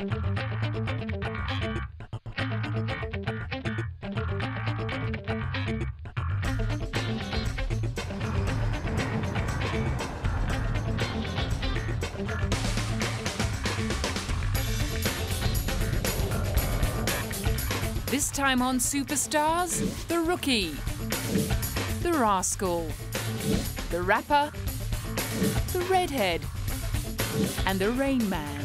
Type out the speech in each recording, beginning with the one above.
This time on Superstars, the Rookie, the Rascal, the Rapper, the Redhead, and the Rain Man.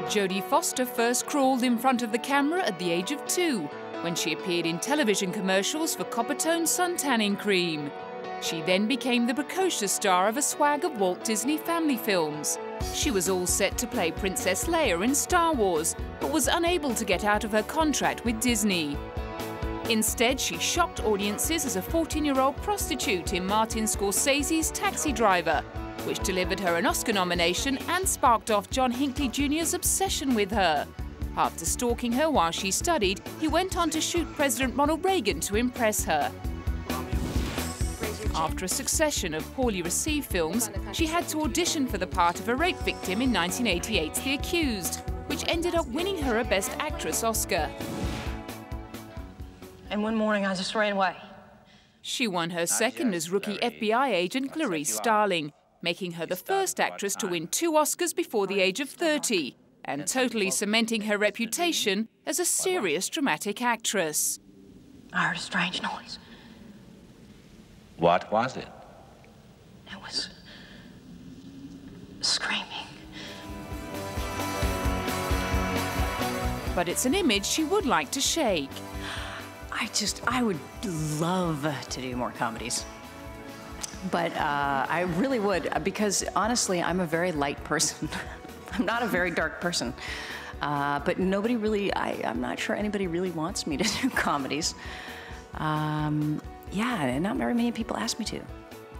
Jodie Foster first crawled in front of the camera at the age of 2, when she appeared in television commercials for Coppertone sun-tanning cream. She then became the precocious star of a swag of Walt Disney family films. She was all set to play Princess Leia in Star Wars, but was unable to get out of her contract with Disney. Instead, she shocked audiences as a 14-year-old prostitute in Martin Scorsese's Taxi Driver, which delivered her an Oscar nomination and sparked off John Hinckley Jr.'s obsession with her. After stalking her while she studied, he went on to shoot President Ronald Reagan to impress her. After a succession of poorly received films, she had to audition for the part of a rape victim in 1988's The Accused, which ended up winning her a Best Actress Oscar. And one morning, I just ran away. She won her second as rookie FBI agent Clarice Starling, making her the first actress to win 2 Oscars before the age of 30, and totally cementing her reputation as a serious dramatic actress. I heard a strange noise. What was it? It was screaming. But it's an image she would like to shake. I would love to do more comedies. But I really would, because honestly, I'm a very light person. I'm not a very dark person. But nobody really, I'm not sure anybody really wants me to do comedies. Yeah, and not very many people ask me to.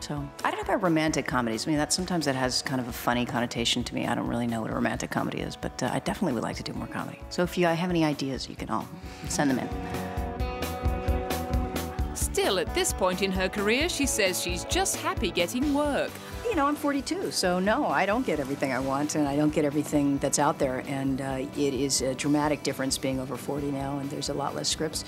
So I don't know about romantic comedies. I mean, sometimes that has kind of a funny connotation to me. I don't really know what a romantic comedy is, but I definitely would like to do more comedy. So if you have any ideas, you can all send them in. Still, at this point in her career, she says she's just happy getting work. You know, I'm 42, so no, I don't get everything I want, and I don't get everything that's out there. And it is a dramatic difference being over 40 now, and there's a lot less scripts.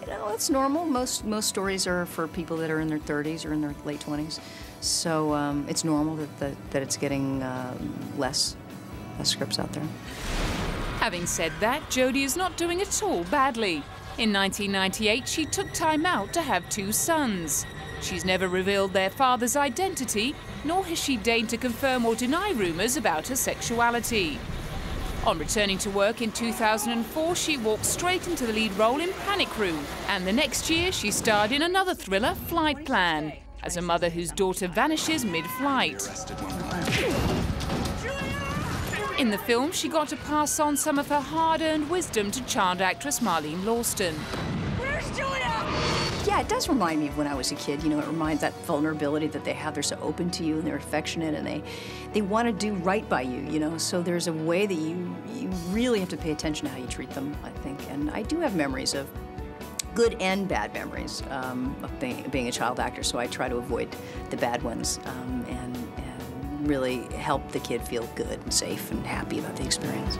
You know, it's normal. Most stories are for people that are in their 30s or in their late 20s. So it's normal that it's getting less scripts out there. Having said that, Jodie is not doing at all badly. In 1998, she took time out to have 2 sons. She's never revealed their father's identity, nor has she deigned to confirm or deny rumours about her sexuality. On returning to work in 2004, she walked straight into the lead role in Panic Room, and the next year she starred in another thriller, Flight Plan, as a mother whose daughter vanishes mid-flight. In the film, she got to pass on some of her hard-earned wisdom to child actress Marlene Lawston. Where's Julia? Yeah, it does remind me of when I was a kid. You know, it reminds that vulnerability that they have. They're so open to you, and they're affectionate, and they want to do right by you, you know. So there's a way that you really have to pay attention to how you treat them, I think. And I do have memories of good and bad memories of being a child actor, so I try to avoid the bad ones and really help the kid feel good and safe and happy about the experience.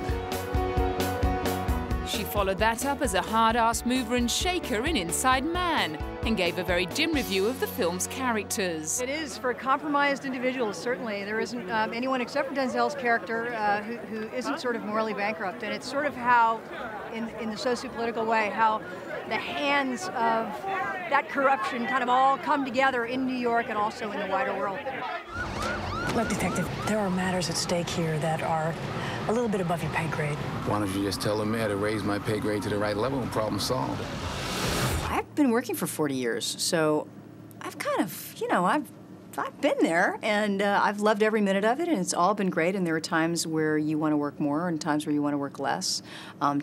She followed that up as a hard-ass mover and shaker in Inside Man, and gave a very dim review of the film's characters. It is for compromised individuals, certainly. There isn't anyone except for Denzel's character who isn't sort of morally bankrupt, and it's sort of how, in the socio-political way, how the hands of that corruption kind of all come together in New York and also in the wider world. Look, Detective, there are matters at stake here that are a little bit above your pay grade. Why don't you just tell the mayor to raise my pay grade to the right level and problem solved? I've been working for 40 years, so I've kind of, you know, I've been there, and I've loved every minute of it, and it's all been great. And there are times where you want to work more, and times where you want to work less,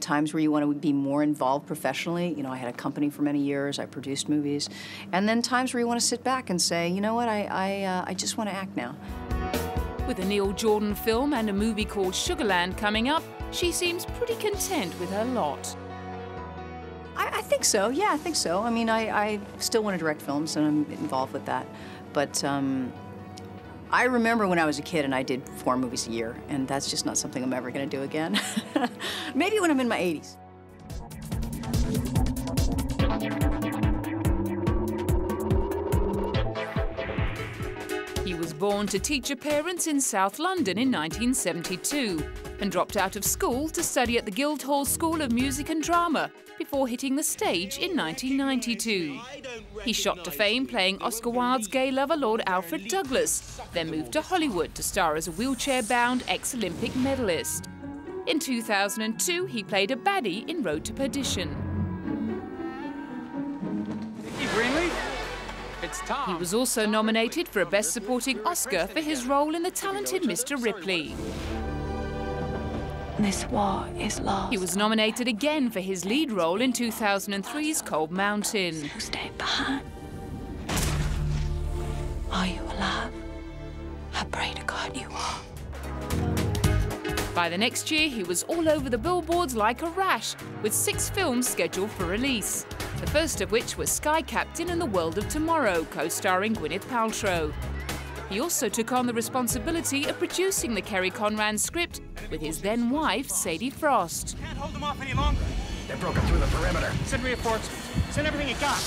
times where you want to be more involved professionally. You know, I had a company for many years. I produced movies, and then times where you want to sit back and say, you know what, I just want to act now. With a Neil Jordan film and a movie called Sugarland coming up, she seems pretty content with her lot. I think so. Yeah, I think so. I mean, I still want to direct films, and I'm involved with that. But I remember when I was a kid and I did 4 movies a year, and that's just not something I'm ever going to do again. Maybe when I'm in my 80s. He was born to teacher parents in South London in 1972 and dropped out of school to study at the Guildhall School of Music and Drama before hitting the stage in 1992. He shot to fame playing Oscar Wilde's gay lover Lord Alfred Douglas, then moved to Hollywood to star as a wheelchair-bound ex-Olympic medalist. In 2002, he played a baddie in Road to Perdition. He was also nominated for a Best Supporting Oscar for his role in The Talented Mr. Ripley. This war is lost. He was nominated again for his lead role in 2003's Cold Mountain. Who stayed behind? Are you alive? I pray to God you are. By the next year, he was all over the billboards like a rash, with 6 films scheduled for release. The first of which was Sky Captain and the World of Tomorrow, co-starring Gwyneth Paltrow. He also took on the responsibility of producing the Kerry Conran script with his then-wife, Sadie Frost. Can't hold them off any longer. They're broken through the perimeter. Send reinforcements. Send everything you got.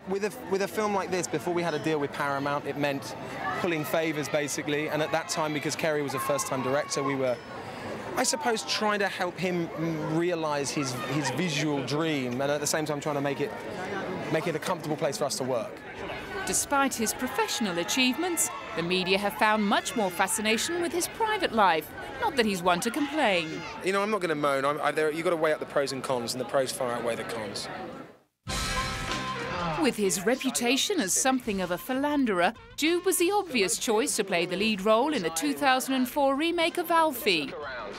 With a film like this, before we had a deal with Paramount, it meant pulling favours, basically. And at that time, because Kerry was a first-time director, we were, I suppose, trying to help him realise his visual dream, and at the same time trying to make it a comfortable place for us to work. Despite his professional achievements, the media have found much more fascination with his private life. Not that he's one to complain. You know, I'm not going to moan. You've got to weigh up the pros and cons, and the pros far outweigh the cons. With his reputation as something of a philanderer, Jude was the obvious choice to play the lead role in the 2004 remake of Alfie,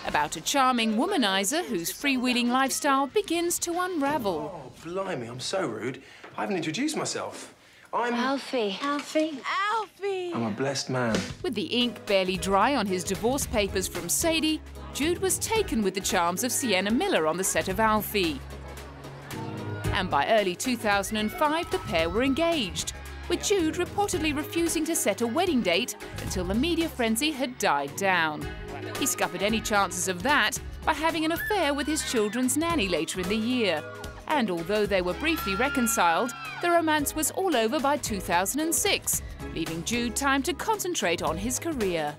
about a charming womanizer whose freewheeling lifestyle begins to unravel. Oh, blimey, I'm so rude. I haven't introduced myself. I'm Alfie. Alfie. Alfie. I'm a blessed man. With the ink barely dry on his divorce papers from Sadie, Jude was taken with the charms of Sienna Miller on the set of Alfie. And by early 2005, the pair were engaged, with Jude reportedly refusing to set a wedding date until the media frenzy had died down. He scuppered any chances of that by having an affair with his children's nanny later in the year. And although they were briefly reconciled, the romance was all over by 2006, leaving Jude time to concentrate on his career.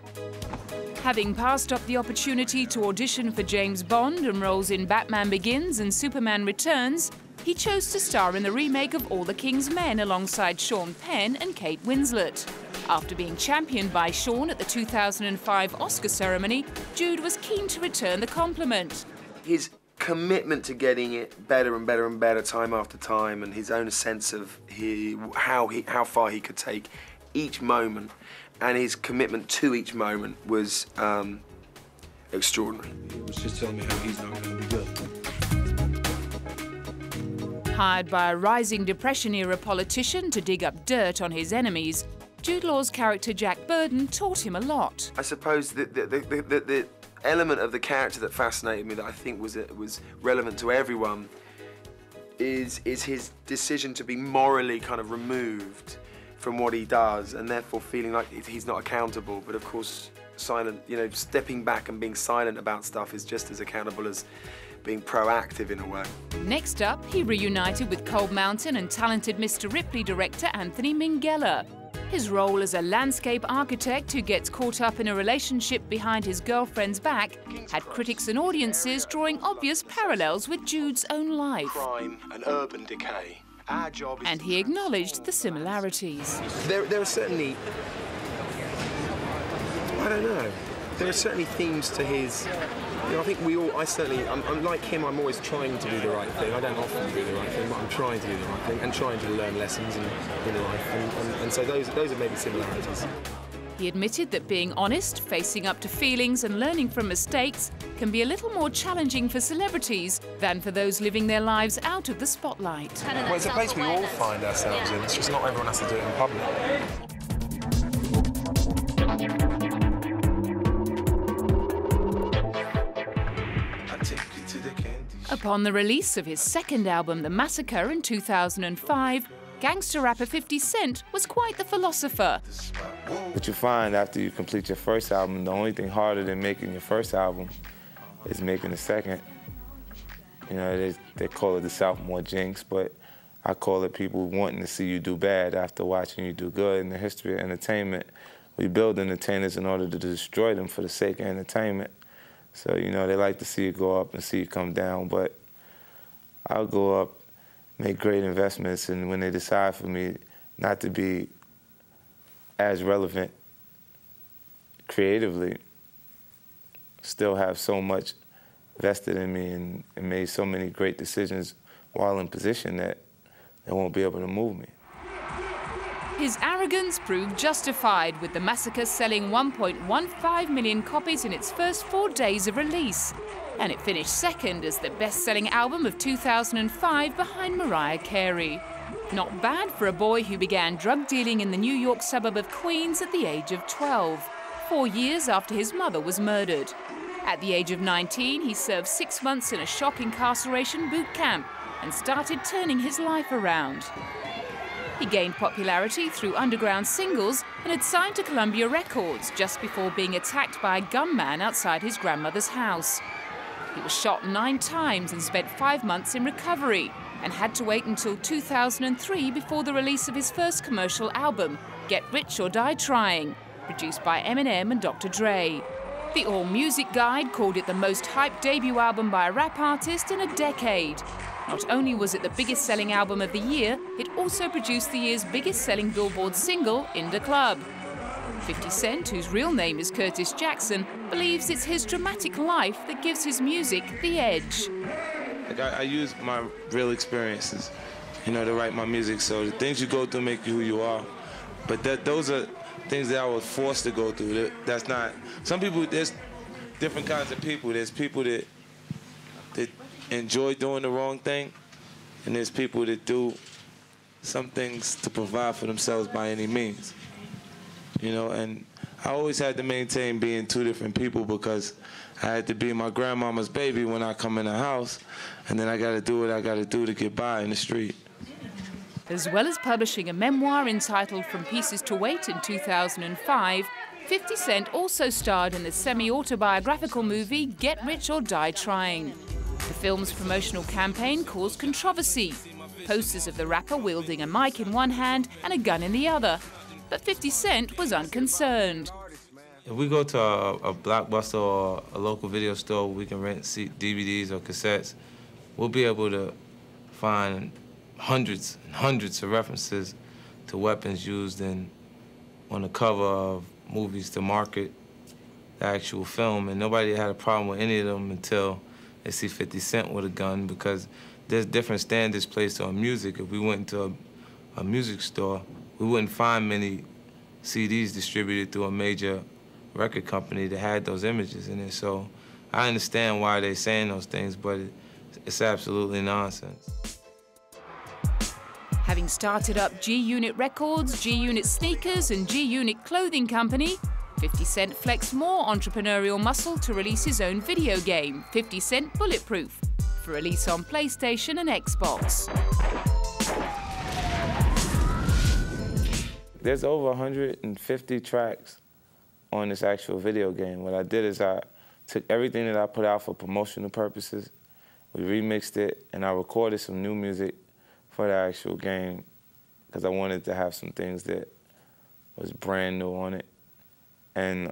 Having passed up the opportunity to audition for James Bond and roles in Batman Begins and Superman Returns, he chose to star in the remake of All the King's Men alongside Sean Penn and Kate Winslet. After being championed by Sean at the 2005 Oscar ceremony, Jude was keen to return the compliment. His commitment to getting it better and better and better time after time, and his own sense of how far he could take each moment, and his commitment to each moment was extraordinary. He was just telling me how he's not going to be good. Hired by a rising Depression-era politician to dig up dirt on his enemies, Jude Law's character Jack Burden taught him a lot. I suppose the element of the character that fascinated me, that I think was relevant to everyone, is his decision to be morally kind of removed from what he does, and therefore feeling like he's not accountable. But of course, stepping back and being silent about stuff is just as accountable as being proactive in a way. Next up, he reunited with Cold Mountain and Talented Mr. Ripley director Anthony Minghella. His role as a landscape architect who gets caught up in a relationship behind his girlfriend's back had critics and audiences drawing obvious parallels with Jude's own life. Crime and urban decay. Our job is, and he acknowledged the similarities. There are certainly, I don't know, there are certainly themes to his. I think I'm like him, I'm always trying to do the right thing. I don't often do the right thing, but I'm trying to do the right thing and trying to learn lessons in life. And so those are maybe similarities. He admitted that being honest, facing up to feelings and learning from mistakes can be a little more challenging for celebrities than for those living their lives out of the spotlight. Well, it's a place we all find ourselves in. It's just not everyone has to do it in public. Upon the release of his second album, The Massacre, in 2005, gangster rapper 50 Cent was quite the philosopher. But you find after you complete your first album, the only thing harder than making your first album is making the second. You know, they call it the sophomore jinx, but I call it people wanting to see you do bad after watching you do good. In the history of entertainment, we build entertainers in order to destroy them for the sake of entertainment. So, you know, they like to see you go up and see you come down, but I'll go up, make great investments, and when they decide for me not to be as relevant creatively, still have so much vested in me and made so many great decisions while in position that they won't be able to move me. His arrogance proved justified, with the Massacre selling 1.15 million copies in its first 4 days of release. And it finished second as the best-selling album of 2005 behind Mariah Carey. Not bad for a boy who began drug dealing in the New York suburb of Queens at the age of 12, 4 years after his mother was murdered. At the age of 19, he served 6 months in a shock incarceration boot camp and started turning his life around. He gained popularity through underground singles and had signed to Columbia Records just before being attacked by a gunman outside his grandmother's house. He was shot 9 times and spent 5 months in recovery and had to wait until 2003 before the release of his first commercial album, Get Rich or Die Trying, produced by Eminem and Dr. Dre. The All Music Guide called it the most hyped debut album by a rap artist in a decade. Not only was it the biggest-selling album of the year, it also produced the year's biggest-selling Billboard single, In the Club. 50 Cent, whose real name is Curtis Jackson, believes it's his dramatic life that gives his music the edge. Like I use my real experiences, you know, to write my music. So the things you go through make you who you are. But those are things that I was forced to go through. That's not. Some people, there's different kinds of people. There's people that enjoy doing the wrong thing, and there's people that do some things to provide for themselves by any means. You know, and I always had to maintain being 2 different people because I had to be my grandmama's baby when I come in the house, and then I got to do what I got to do to get by in the street. As well as publishing a memoir entitled From Pieces to Weight in 2005, 50 Cent also starred in the semi-autobiographical movie Get Rich or Die Trying. The film's promotional campaign caused controversy. Posters of the rapper wielding a mic in one hand and a gun in the other. But 50 Cent was unconcerned. If we go to a Blockbuster or a local video store where we can rent DVDs or cassettes, we'll be able to find hundreds and hundreds of references to weapons used on the cover of movies to market the actual film. And nobody had a problem with any of them until they see 50 Cent with a gun, because there's different standards placed on music. If we went into a music store, we wouldn't find many CDs distributed through a major record company that had those images in it. So I understand why they're saying those things, but it's absolutely nonsense. Having started up G-Unit Records, G-Unit Sneakers and G-Unit Clothing Company, 50 Cent flexed more entrepreneurial muscle to release his own video game, 50 Cent Bulletproof, for release on PlayStation and Xbox. There's over 150 tracks on this actual video game. What I did is I took everything that I put out for promotional purposes, we remixed it, and I recorded some new music for the actual game because I wanted to have some things that was brand new on it. And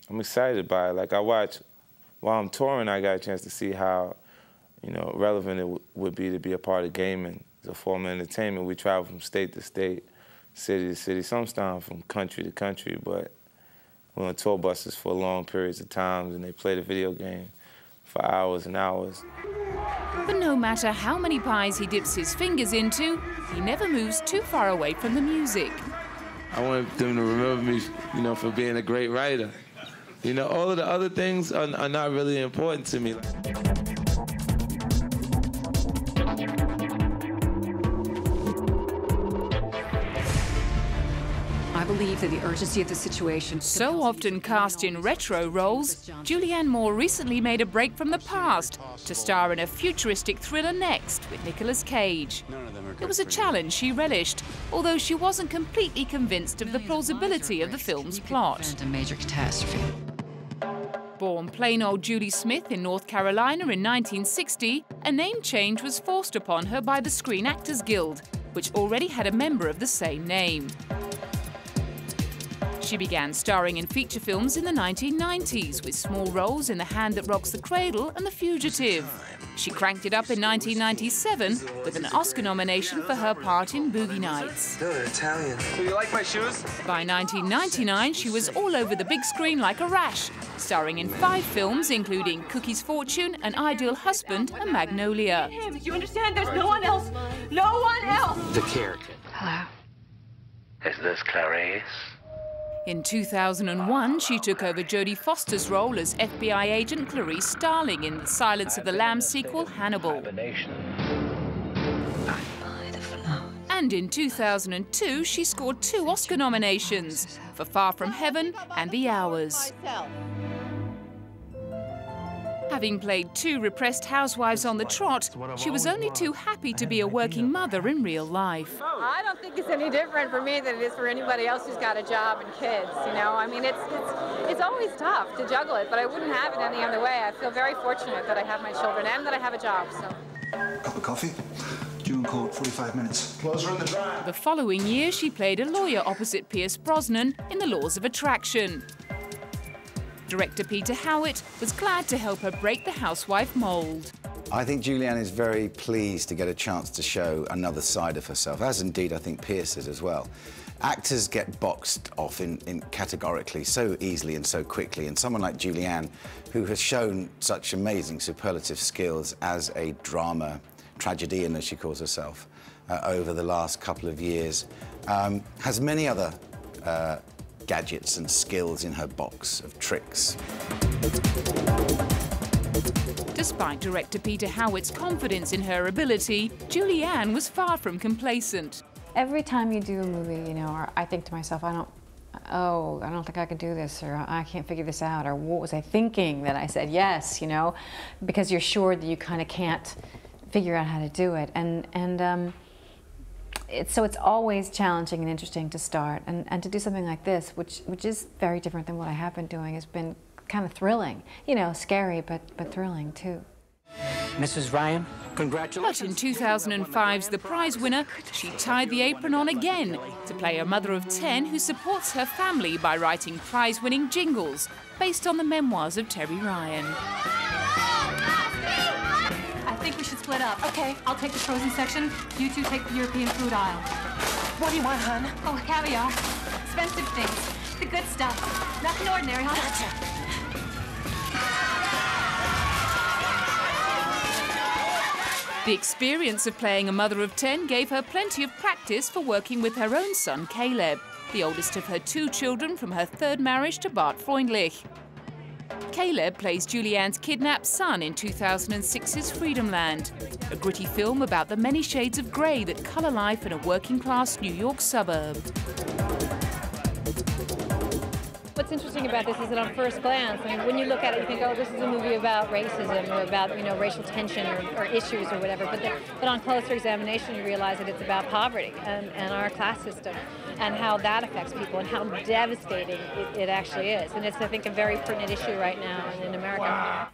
I'm excited by it. Like, while I'm touring, I got a chance to see how, you know, relevant it would be to be a part of gaming. As a form of entertainment, we travel from state to state, city to city, sometimes from country to country, but we're on tour buses for long periods of time, and they play the video game for hours and hours. But no matter how many pies he dips his fingers into, he never moves too far away from the music. I want them to remember me, you know, for being a great writer. You know, all of the other things are not really important to me. I believe that the urgency of the situation. So often cast in retro roles, Julianne Moore recently made a break from the past to star in a futuristic thriller Next with Nicolas Cage. It was a challenge she relished, although she wasn't completely convinced of the plausibility of the film's plot. A major catastrophe. Born plain old Judy Smith in North Carolina in 1960, a name change was forced upon her by the Screen Actors Guild, which already had a member of the same name. She began starring in feature films in the 1990s with small roles in The Hand That Rocks the Cradle and The Fugitive. She cranked it up in 1997 with an Oscar nomination for her part in Boogie Nights. No, they're Italian. So you like my shoes? By 1999, she was all over the big screen like a rash, starring in 5 films including Cookie's Fortune, An Ideal Husband and Magnolia. Did you understand? There's no one else. No one else. The character. Hello. Is this Clarice? In 2001, she took over Jodie Foster's role as FBI agent Clarice Starling in the Silence of the Lambs sequel, Hannibal. And in 2002, she scored 2 Oscar nominations for Far From Heaven and The Hours. Having played 2 repressed housewives on the trot, she was only too happy to be a working mother in real life. I don't think it's any different for me than it is for anybody else who's got a job and kids, you know? I mean, it's always tough to juggle it, but I wouldn't have it any other way. I feel very fortunate that I have my children and that I have a job, so. Cup of coffee? Due in court, 45 minutes. Closer in the drive. The following year, she played a lawyer opposite Pierce Brosnan in The Laws of Attraction. Director Peter Howitt was glad to help her break the housewife mould. I think Julianne is very pleased to get a chance to show another side of herself, as indeed I think Pierce is as well. Actors get boxed off in categorically so easily and so quickly, and someone like Julianne, who has shown such amazing superlative skills as a drama tragedian, as she calls herself, over the last couple of years, has many other gadgets and skills in her box of tricks. Despite director Peter Howitt's confidence in her ability, Julianne was far from complacent. Every time you do a movie, you know, or I think to myself, I don't think I could do this, or I can't figure this out, or what was I thinking that I said yes, you know, because you're sure that you kind of can't figure out how to do it. So it's always challenging and interesting to start, and to do something like this, which is very different than what I have been doing, has been kind of thrilling. You know, scary, but thrilling too. Mrs. Ryan, congratulations. But in 2005's The Prize Winner, she tied the apron on again to play a mother of 10 who supports her family by writing prize-winning jingles based on the memoirs of Terry Ryan. I think we should split up. Okay, I'll take the frozen section. You two take the European food aisle. What do you want, hon? Oh, caviar. Expensive things. The good stuff. Nothing ordinary, huh? Gotcha. The experience of playing a mother of 10 gave her plenty of practice for working with her own son, Caleb, the oldest of her 2 children from her 3rd marriage to Bart Freundlich. Caleb plays Julianne's kidnapped son in 2006's Freedomland, a gritty film about the many shades of grey that colour life in a working-class New York suburb. What's interesting about this is that on first glance, I mean, when you look at it, you think, oh, this is a movie about racism or about, you know, racial tension or issues or whatever. But on closer examination, you realize that it's about poverty and our class system and how that affects people and how devastating it actually is. And it's, I think, a very pertinent issue right now in America.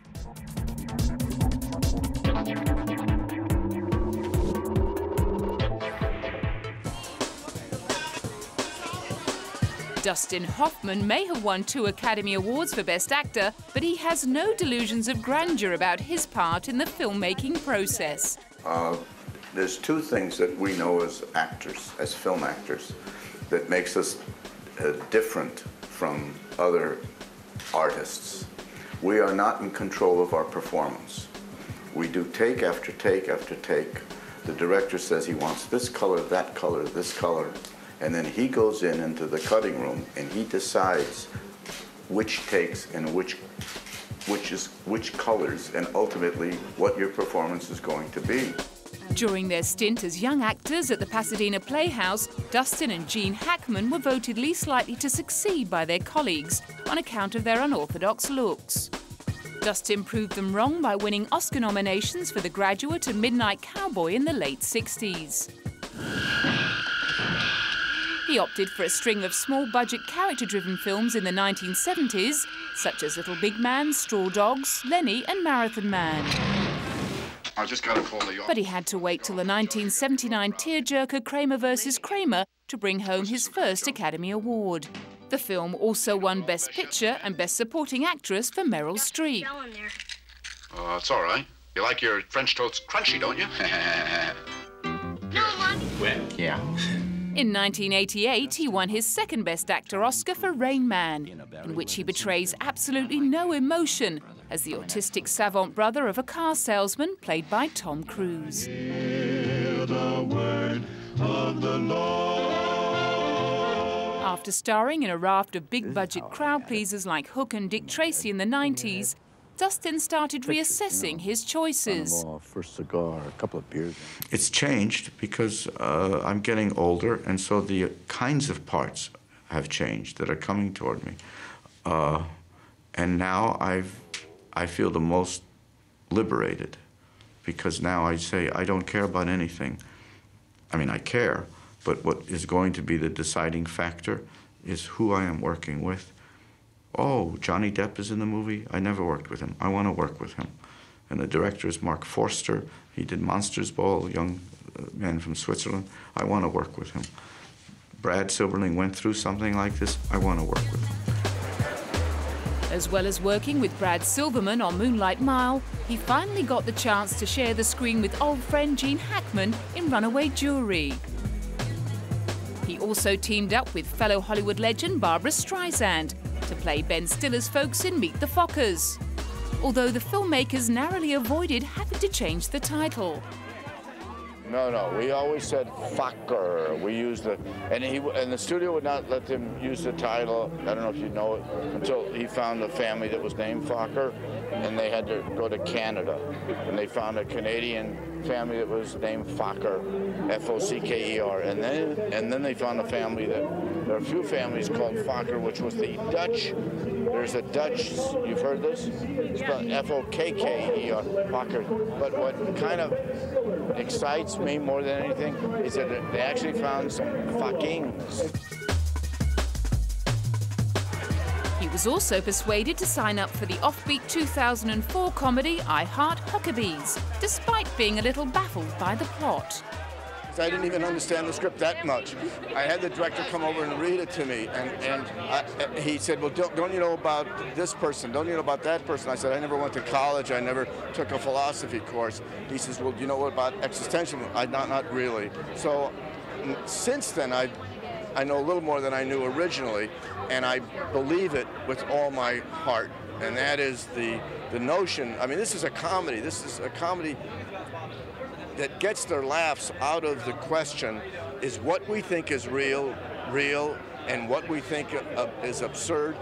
Dustin Hoffman may have won 2 Academy Awards for Best Actor, but he has no delusions of grandeur about his part in the filmmaking process. There's 2 things that we know as actors, as film actors, that makes us different from other artists. We are not in control of our performance. We do take after take after take. The director says he wants this color, this color. And then he goes into the cutting room and he decides which takes and which colors and ultimately what your performance is going to be. During their stint as young actors at the Pasadena Playhouse, Dustin and Gene Hackman were voted least likely to succeed by their colleagues on account of their unorthodox looks. Dustin proved them wrong by winning Oscar nominations for The Graduate and Midnight Cowboy in the late 60s. He opted for a string of small-budget character-driven films in the 1970s, such as Little Big Man, Straw Dogs, Lenny and Marathon Man. I just gotta call the office. But he had to wait till the 1979 tearjerker Kramer vs. Kramer to bring home his first Academy Award. The film also won Best Picture and Best Supporting Actress for Meryl Streep. It's all right. You like your French toast crunchy, don't you? Well, yeah. In 1988, he won his second Best Actor Oscar for Rain Man, in which he betrays absolutely no emotion as the autistic savant brother of a car salesman played by Tom Cruise. Hear the word of the Lord. After starring in a raft of big-budget crowd-pleasers like Hook and Dick Tracy in the 90s, Dustin started reassessing his choices. First cigar, a couple of beers. It's changed because I'm getting older, and so the kinds of parts have changed that are coming toward me. And now I feel the most liberated, because now I say I don't care about anything. I mean, I care, but what is going to be the deciding factor is who I am working with. Oh, Johnny Depp is in the movie. I never worked with him. I want to work with him. And the director is Mark Forster. He did Monsters Ball, a young man from Switzerland. I want to work with him. Brad Silberling went through something like this. I want to work with him. As well as working with Brad Silverman on Moonlight Mile, he finally got the chance to share the screen with old friend Gene Hackman in Runaway Jewelry. He also teamed up with fellow Hollywood legend Barbra Streisand to play Ben Stiller's folks in Meet the Fockers, although the filmmakers narrowly avoided having to change the title. No, we always said fucker. We used the, and the studio would not let them use the title, I don't know if you know it, until he found a family that was named Focker, and they had to go to Canada. And they found a Canadian family that was named Focker, F-O-C-K-E-R. And then they found a family that, there are a few families called Fokker, which was the Dutch. There's a Dutch, you've heard this? It's spelled F-O-K-K-E-R, Fokker. But what kind of excites me more than anything is that they actually found some fuckings. He was also persuaded to sign up for the offbeat 2004 comedy I Heart Huckabees, despite being a little baffled by the plot. I didn't even understand the script that much. I had the director come over and read it to me, and he said, well, don't you know about this person? Don't you know about that person? I said, I never went to college. I never took a philosophy course. He says, well, do you know what about existentialism? Not really. So since then, I know a little more than I knew originally, and I believe it with all my heart. And that is the notion, I mean, this is a comedy. This is a comedy that gets their laughs out of the question, is what we think is real, and what we think is absurd,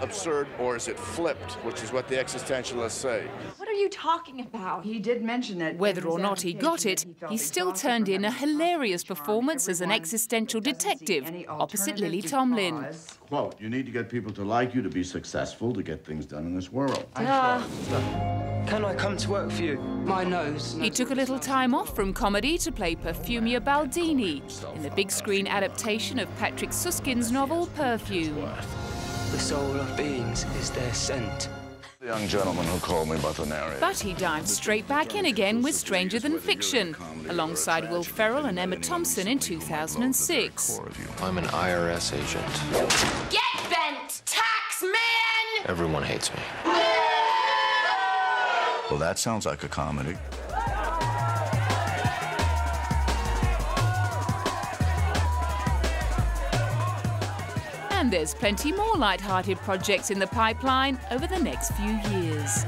or is it flipped, which is what the existentialists say. What are you talking about? He did mention that. Whether or not he got it, he still turned in a hilarious performance as an existential detective opposite Lily Tomlin. Quote, you need to get people to like you to be successful, to get things done in this world. Can I come to work for you? My nose. He took a little time off from comedy to play Perfumia Baldini in the big screen adaptation of Patrick Susskind's novel Perfume. The soul of beings is their scent. The young gentleman who called me about the narrator. But he dived straight back in again with Stranger Than Fiction, alongside Will Ferrell and Emma Thompson in 2006. I'm an IRS agent. Get bent, tax man! Everyone hates me. Well, that sounds like a comedy. And there's plenty more light-hearted projects in the pipeline over the next few years.